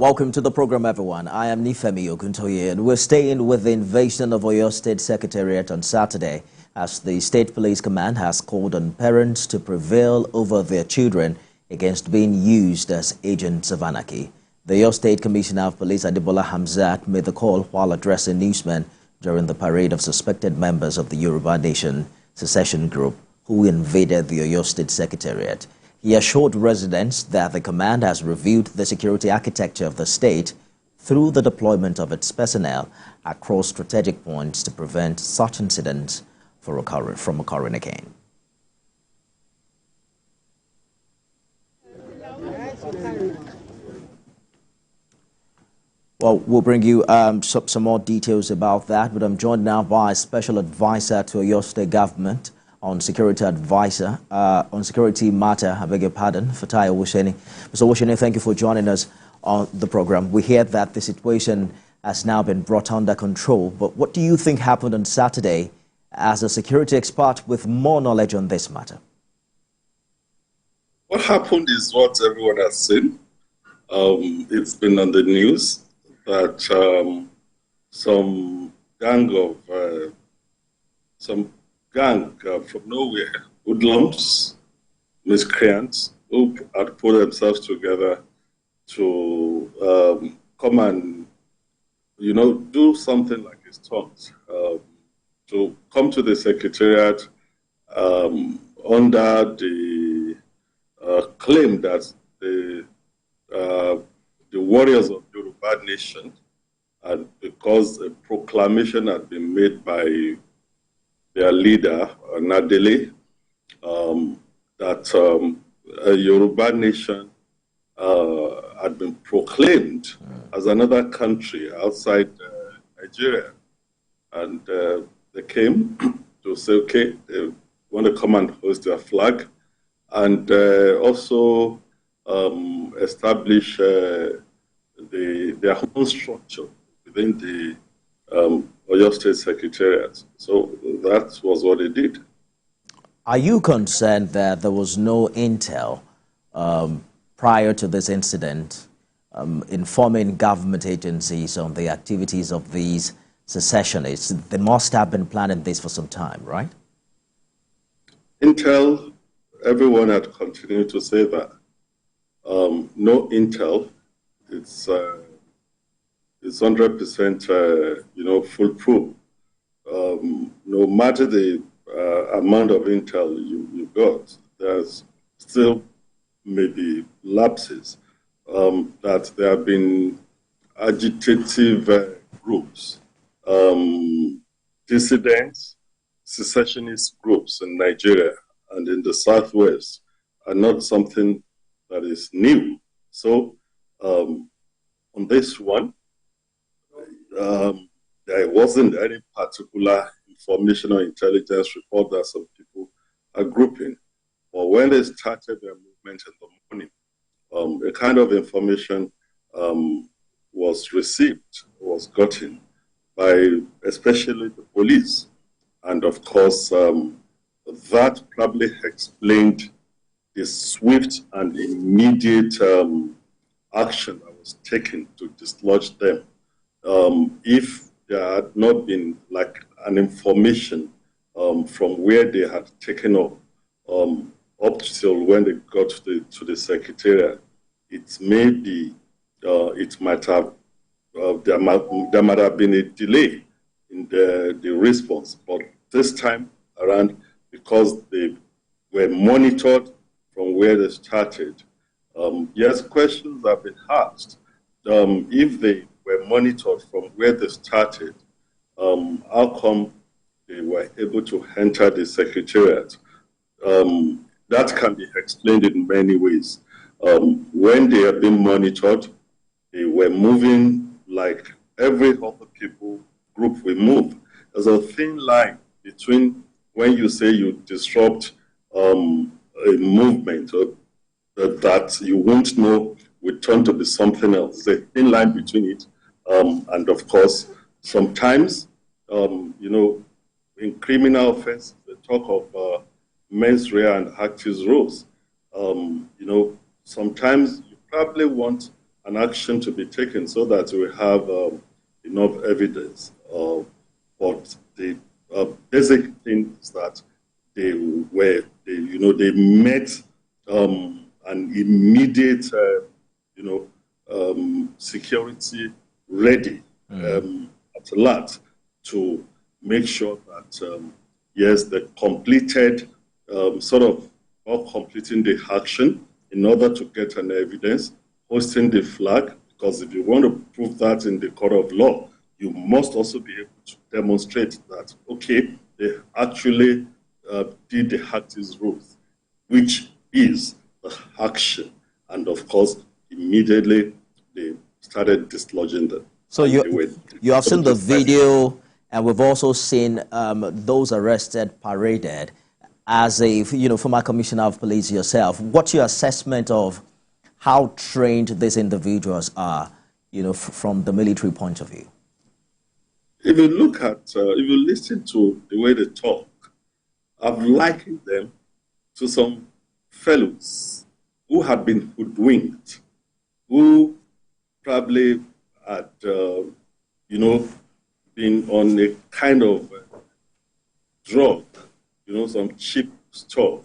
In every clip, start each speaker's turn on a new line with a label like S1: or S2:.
S1: Welcome to the program, everyone. I am Nifemi Oguntoye, and we're staying with the invasion of Oyo State Secretariat on Saturday, as the State Police Command has called on parents to prevail over their children against being used as agents of anarchy. The Oyo State Commissioner of Police, Adebola Hamzat, made the call while addressing newsmen during the parade of suspected members of the Yoruba Nation secession group who invaded the Oyo State Secretariat. He assured residents that the command has reviewed the security architecture of the state through the deployment of its personnel across strategic points to prevent such incidents from occurring again. Well, we'll bring you some more details about that, but I'm joined now by a special advisor to Oyo State Government on security advisor, on security matter, I beg your pardon, Fatai Owoseni. Mr. Owoseni, thank you for joining us on the program. We hear that the situation has now been brought under control, but what do you think happened on Saturday as a security expert with more knowledge on this matter?
S2: What happened is what everyone has seen. It's been on the news that some gang from nowhere, hoodlums, miscreants, who had put themselves together to come and, do something like a stunt, to come to the Secretariat under the claim that the warriors of Yoruba Nation, and because a proclamation had been made by their leader, Nadele, that a Yoruba nation had been proclaimed as another country outside Nigeria. And they came to say, okay, they want to come and hoist their flag and also establish their own structure within the Oyo State Secretariat. So that was what they did.
S1: Are you concerned that there was no intel prior to this incident informing government agencies on the activities of these secessionists? They must have been planning this for some time, right?
S2: Intel, everyone had continued to say that. No intel. It's 100% foolproof. No matter the amount of intel you got, there's still maybe lapses. That there have been agitative groups, dissidents, secessionist groups in Nigeria and in the Southwest are not something that is new. So on this one, there wasn't any particular information or intelligence report that some people are grouping. But when they started their movement in the morning, a kind of information was received, was gotten by especially the police. And of course, that probably explained the swift and immediate action that was taken to dislodge them. If there had not been like an information from where they had taken up till when they got to the Secretariat, it may be, it might have, there might have been a delay in the response. But this time around, because they were monitored from where they started, yes, questions have been asked. If they were monitored from where they started, how come they were able to enter the Secretariat? That can be explained in many ways. When they have been monitored, they were moving like every other group will move. There's a thin line between when you say you disrupt a movement that you won't know will turn to be something else. There's a thin line between it. And of course, sometimes, in criminal offense, they talk of mens rea and actus reus. Sometimes you probably want an action to be taken so that we have enough evidence. But the basic thing is that they met an immediate, security ready at alert to make sure that yes, they completed completing the action in order to get an evidence, hoisting the flag, because if you want to prove that in the court of law, you must also be able to demonstrate that, okay, they actually did the act's rules, which is the action. And of course, immediately they started dislodging them.
S1: So you have seen the video, and we've also seen those arrested paraded. As a former commissioner of police yourself, what's your assessment of how trained these individuals are, from the military point of view?
S2: If you look at, if you listen to the way they talk, I've likened them to some fellows who had been hoodwinked, who probably had, been on a kind of drug, some cheap stuff,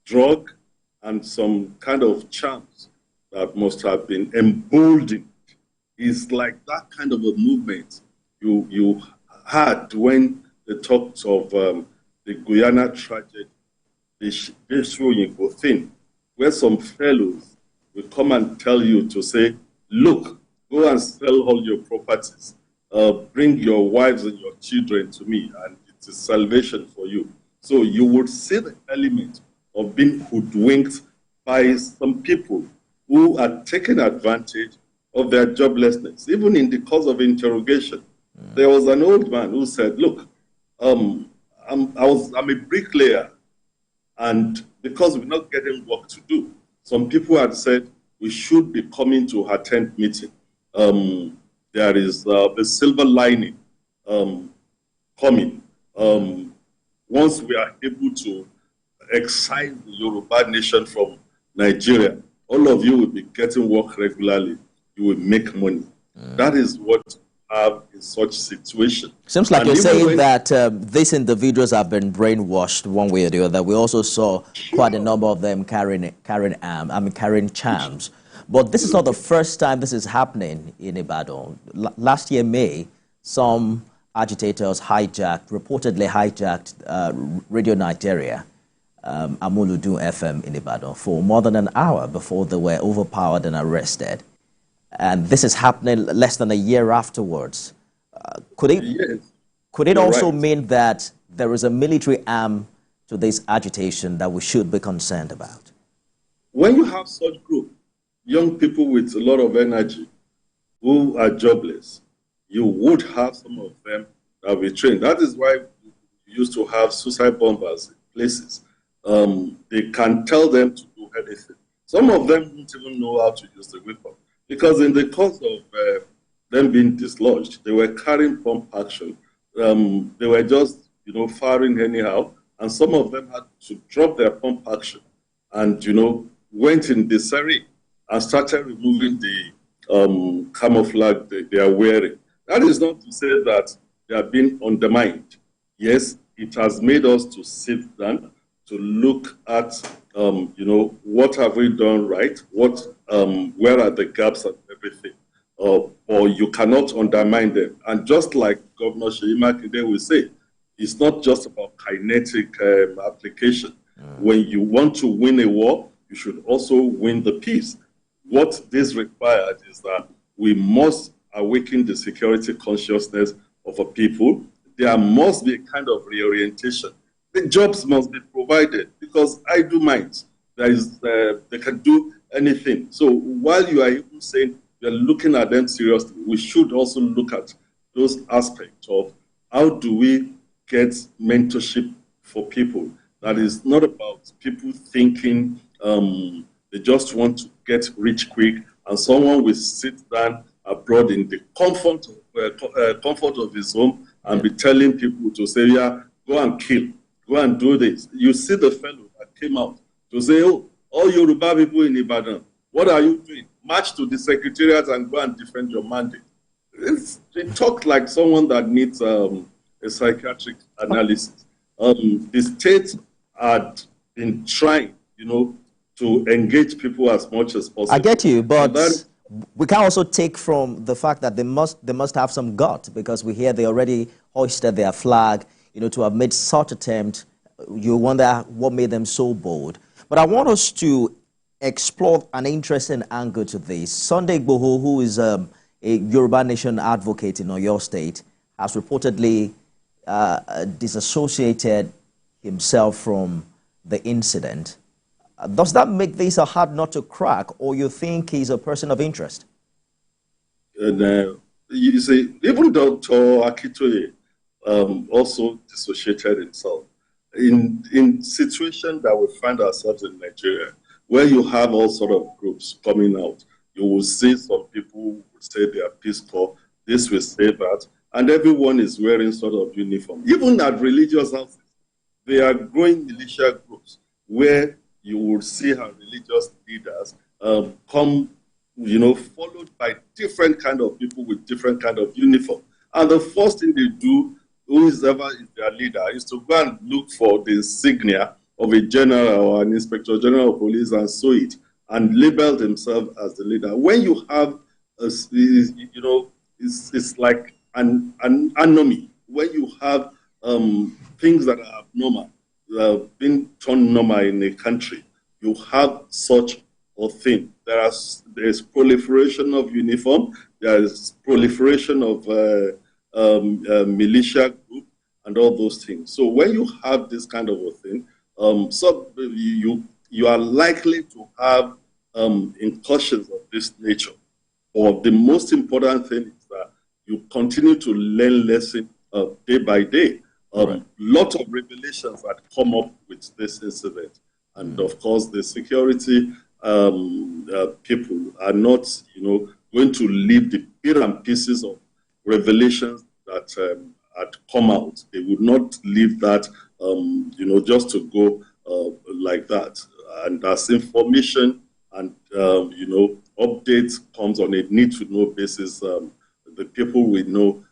S2: drug and some kind of charms that must have been emboldened. It's like that kind of a movement you had when they talked of the Guyana tragedy, the thing, where some fellows will come and tell you to say, look, go and sell all your properties, bring your wives and your children to me, and it is salvation for you. So you would see the element of being hoodwinked by some people who are taking advantage of their joblessness. Even in the course of interrogation, there was an old man who said, look, I'm a bricklayer, and because we're not getting work to do, some people had said we should be coming to attend meeting. There is the silver lining coming. Once we are able to excise the Yoruba nation from Nigeria, all of you will be getting work regularly. You will make money. That is what we have in such situation.
S1: Seems like you're saying that these individuals have been brainwashed one way or the other. We also saw quite a number of them carrying charms. But this is not the first time this is happening in Ibadan. Last year, May, some agitators reportedly hijacked Radio Nigeria, Amuludu FM in Ibadan, for more than an hour before they were overpowered and arrested. And this is happening less than a year afterwards. Could it also mean that there is a military arm to this agitation that we should be concerned about?
S2: When you have such group, young people with a lot of energy who are jobless, you would have some of them that will be trained. That is why we used to have suicide bombers in places. They can tell them to do anything. Some of them don't even know how to use the weapon. Because in the course of them being dislodged, they were carrying pump action. They were just, firing anyhow. And some of them had to drop their pump action and, went in disarray and started removing the camouflage they are wearing. That is not to say that they are being undermined. Yes, it has made us to sit down, to look at, what have we done right? Where are the gaps and everything? Or you cannot undermine them. And just like Governor Seyi Makinde will say, it's not just about kinetic application. When you want to win a war, you should also win the peace. What this required is that we must awaken the security consciousness of a people. There must be a kind of reorientation. The jobs must be provided because I do mind. They can do anything. So while you are even saying you're looking at them seriously, we should also look at those aspects of how do we get mentorship for people. That is not about people thinking they just want to get rich quick and someone will sit down abroad in the comfort of his home and be telling people to say, yeah, go and kill, go and do this. You see the fellow that came out to say, oh, all Yoruba people in Ibadan, What are you doing? March to the Secretariat and go and defend your mandate. They talk like someone that needs a psychiatric analysis. The state had been trying, to engage people as much as possible.
S1: I get you, but we can also take from the fact that they must have some gut, because we hear they already hoisted their flag, to have made such attempt. You wonder what made them so bold. But I want us to explore an interesting angle to this. Sunday Igboho, who is a Yoruba Nation advocate in Oyo State, has reportedly disassociated himself from the incident. Does that make this a hard nut to crack, or you think he's a person of interest?
S2: And you see, even Dr. Akitoye also dissociated himself. In situations that we find ourselves in Nigeria, where you have all sort of groups coming out, you will see some people will say they are Peace Corps, this will say that, and everyone is wearing sort of uniform. Even at religious houses, they are growing militia groups where you will see how religious leaders come, followed by different kind of people with different kind of uniform. And the first thing they do, whoever is their leader, is to go and look for the insignia of a general or an inspector general of police and sew it and label themselves as the leader. When you have, it's like an anomaly. When you have things that are abnormal, being turned normal in a country, you have such a thing. There's proliferation of uniform, there is proliferation of militia group and all those things. So when you have this kind of a thing, you are likely to have incursions of this nature. Or the most important thing is that you continue to learn lessons day by day.
S1: Right.
S2: Lot of revelations that come up with this incident. And of course, the security people are not, going to leave the bits and pieces of revelations that had come out. They would not leave that, just to go like that. And as information and, updates comes on a need-to-know basis, the people will know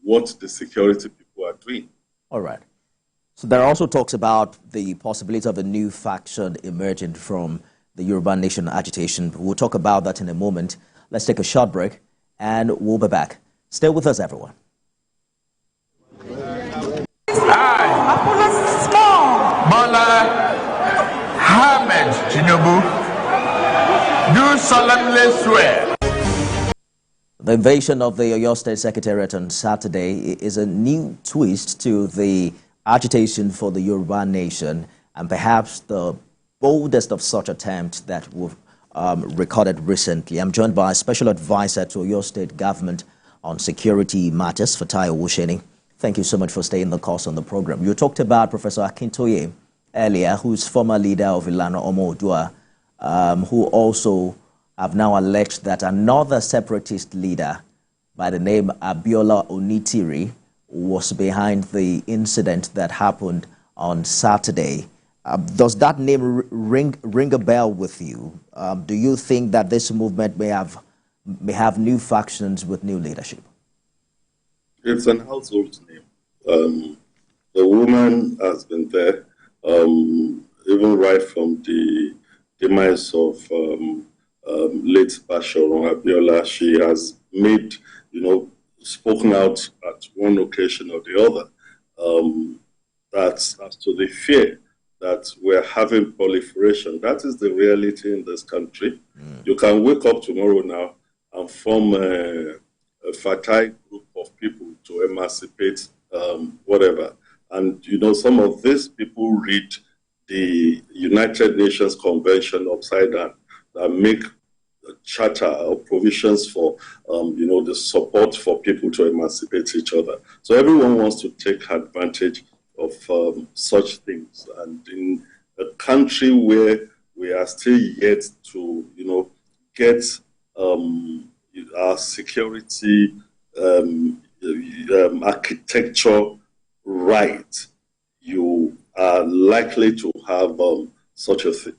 S2: what the security people are doing.
S1: All right. So there are also talks about the possibility of a new faction emerging from the Yoruba Nation Agitation. We'll talk about that in a moment. Let's take a short break, and we'll be back. Stay with us, everyone.
S3: Bola Ahmed Tinubu, do solemnly swear.
S1: The invasion of the Oyo State Secretariat on Saturday is a new twist to the agitation for the Yoruba Nation, and perhaps the boldest of such attempts that we've recorded recently. I'm joined by Special Advisor to Oyo State Government on Security Matters, Fatai Owoseni. Thank you so much for staying the course on the program. You talked about Professor Akintoye earlier, who's former leader of Ilana Omo Oodua, who also have now alleged that another separatist leader by the name Abiola Onitiri was behind the incident that happened on Saturday. Does that name ring a bell with you? Do you think that this movement may have new factions with new leadership?
S2: It's an household name. The woman has been there, even right from the demise of late Basharon Abiola. She has made, spoken out at one occasion or the other, that as to the fear that we're having proliferation. That is the reality in this country. You can wake up tomorrow now and form a Fatai group of people to emancipate whatever. And, some of these people read the United Nations Convention upside down that make a charter or provisions for, the support for people to emancipate each other. So everyone wants to take advantage of such things. And in a country where we are still yet to, get our security architecture right, you are likely to have such a thing.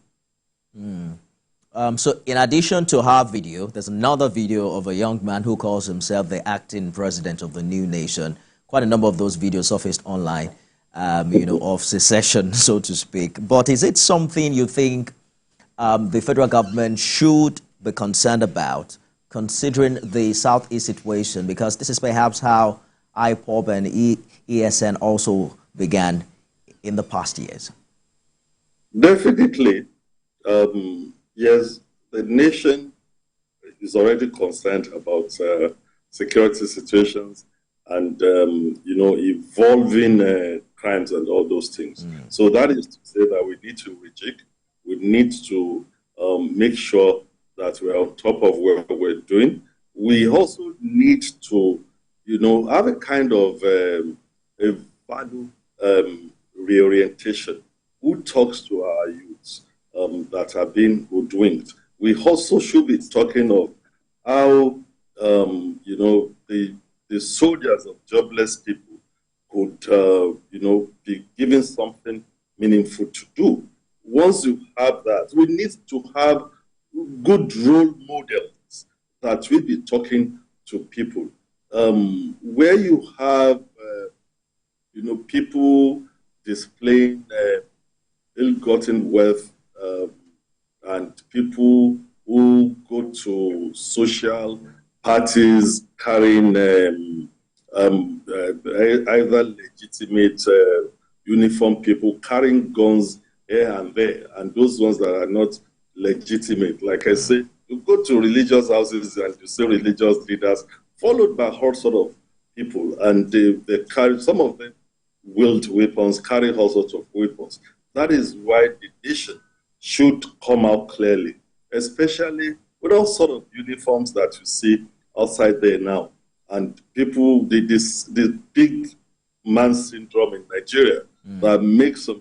S1: So in addition to her video, there's another video of a young man who calls himself the acting president of the new nation. Quite a number of those videos surfaced online, of secession, so to speak. But is it something you think the federal government should be concerned about, considering the Southeast situation? Because this is perhaps how IPOB and ESN also began in the past years.
S2: Definitely. Yes, the nation is already concerned about security situations and, evolving crimes and all those things. So that is to say that we need to rejig. We need to make sure that we're on top of what we're doing. We also need to, have a kind of a value reorientation. Who talks to our youths that are being hoodwinked? We also should be talking of how, the soldiers of jobless people could, be given something meaningful to do. Once you have that, we need to have good role models that will be talking to people. Where you have, people displaying ill-gotten wealth and people who go to social parties carrying either legitimate uniform people carrying guns here and there, and those ones that are not legitimate. Like I say, you go to religious houses and you see religious leaders followed by all sort of people, and they carry, some of them wield weapons, carry all sorts of weapons. That is why the nation should come out clearly, especially with all sort of uniforms that you see outside there now. And people, this big man syndrome in Nigeria that makes them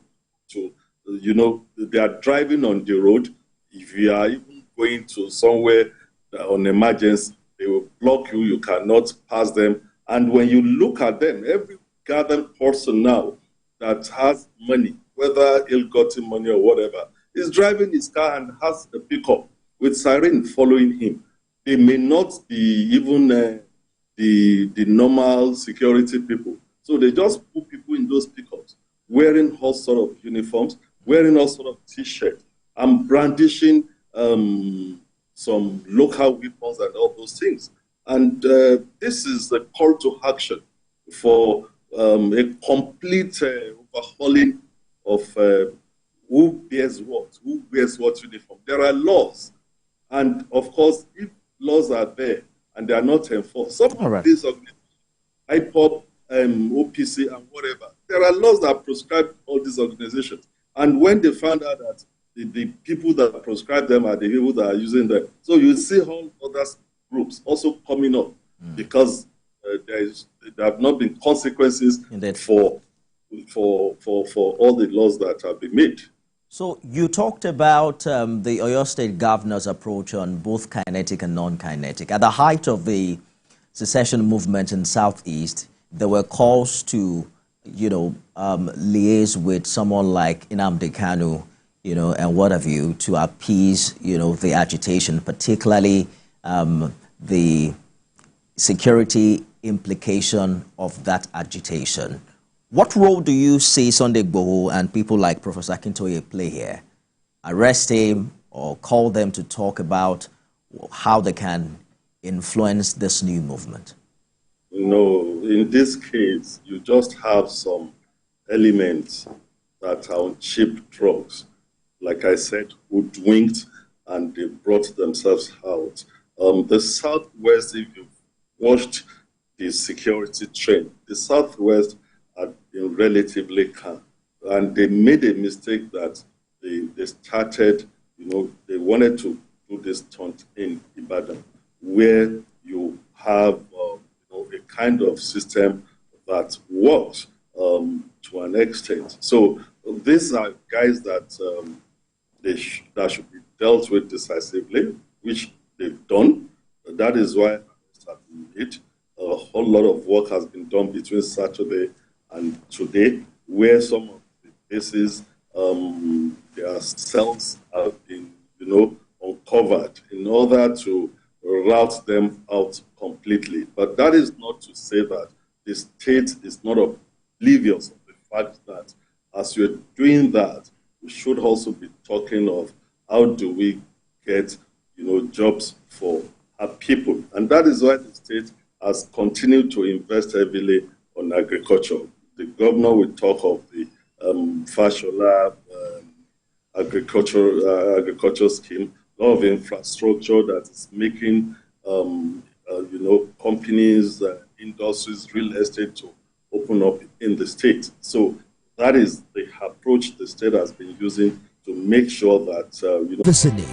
S2: to, they are driving on the road. If you are even going to somewhere on emergency, they will block you. You cannot pass them. And when you look at them, every gathered person now that has money, whether ill-gotten money or whatever, is driving his car and has a pickup with siren following him. They may not be even the normal security people. So they just put people in those pickups, wearing all sort of uniforms, wearing all sort of T-shirts, and brandishing some local weapons and all those things. And this is a call to action for a complete overhauling of who wears what uniform. There are laws. And of course, if laws are there and they are not enforced, some of these organizations, IPOB, OPC, and whatever, there are laws that prescribe all these organizations. And when they found out that the people that prescribe them are the people that are using them, so you see all other groups also coming up because there have not been consequences for all the laws that have been made.
S1: So you talked about the Oyo State Governor's approach on both kinetic and non-kinetic. At the height of the secession movement in Southeast, there were calls to, liaise with someone like Nnamdi Kanu, and what have you, to appease, the agitation, particularly the security implication of that agitation. What role do you see Sunday Igboho and people like Professor Akintoye play here? Arrest him or call them to talk about how they can influence this new movement?
S2: No, in this case, you just have some elements that are on cheap drugs. Like I said, hoodwinked, and they brought themselves out. The Southwest, if you've watched the security trend, the Southwest had been relatively calm. And they made a mistake that they started, they wanted to do this stunt in Ibadan, where you have a kind of system that works to an extent. So these are guys that that should be dealt with decisively, which they've done. That is why arrests have been made. A whole lot of work has been done between Saturday and today, where some of the cases, their cells have been, covered in order to route them out completely. But that is not to say that the state is not oblivious of the fact that as you're doing that, we should also be talking of how do we get, jobs for our people. And that is why the state has continued to invest heavily on agriculture. The governor will talk of the Fashola agriculture scheme, a lot of infrastructure that is making, companies, industries, real estate to open up in the state. So that is the approach the state has been using to make sure that,
S1: Listening